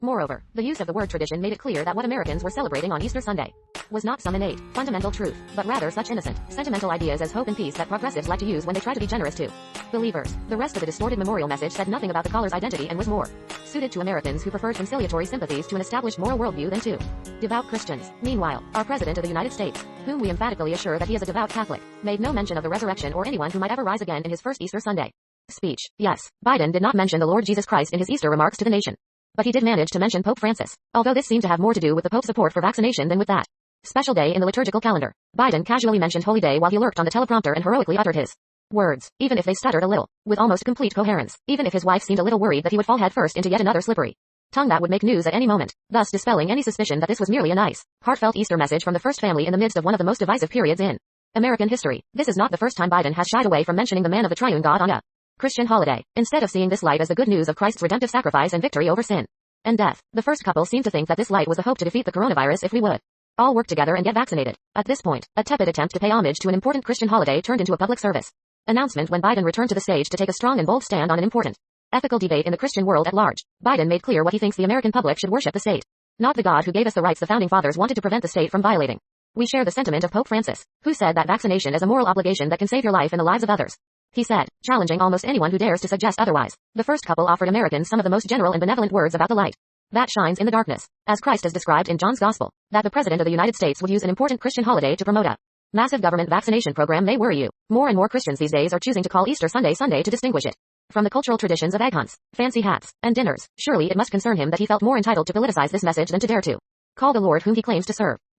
Moreover, the use of the word tradition made it clear that what Americans were celebrating on Easter Sunday was not some innate, fundamental truth, but rather such innocent, sentimental ideas as hope and peace that progressives like to use when they try to be generous to believers. The rest of the distorted memorial message said nothing about the caller's identity and was more suited to Americans who preferred conciliatory sympathies to an established moral worldview than to devout Christians. Meanwhile, our President of the United States, whom we emphatically assure that he is a devout Catholic, made no mention of the resurrection or anyone who might ever rise again in his first Easter Sunday speech. Yes, Biden did not mention the Lord Jesus Christ in his Easter remarks to the nation. But he did manage to mention Pope Francis, although this seemed to have more to do with the Pope's support for vaccination than with that special day in the liturgical calendar. Biden casually mentioned Holy Day while he lurked on the teleprompter and heroically uttered his words, even if they stuttered a little, with almost complete coherence, even if his wife seemed a little worried that he would fall headfirst into yet another slippery tongue that would make news at any moment, thus dispelling any suspicion that this was merely a nice, heartfelt Easter message from the first family in the midst of one of the most divisive periods in American history. This is not the first time Biden has shied away from mentioning the man of the triune God on a Christian holiday, instead of seeing this light as the good news of Christ's redemptive sacrifice and victory over sin and death. The first couple seemed to think that this light was the hope to defeat the coronavirus if we would all work together and get vaccinated. At this point, a tepid attempt to pay homage to an important Christian holiday turned into a public service announcement when Biden returned to the stage to take a strong and bold stand on an important ethical debate in the Christian world at large. Biden made clear what he thinks the American public should worship: the state, not the God who gave us the rights the founding fathers wanted to prevent the state from violating. We share the sentiment of Pope Francis, who said that vaccination is a moral obligation that can save your life and the lives of others. He said, challenging almost anyone who dares to suggest otherwise. The first couple offered Americans some of the most general and benevolent words about the light that shines in the darkness, as Christ is described in John's Gospel. That the President of the United States would use an important Christian holiday to promote a massive government vaccination program may worry you. More and more Christians these days are choosing to call Easter Sunday Sunday to distinguish it from the cultural traditions of egg hunts, fancy hats, and dinners. Surely it must concern him that he felt more entitled to politicize this message than to dare to call the Lord whom he claims to serve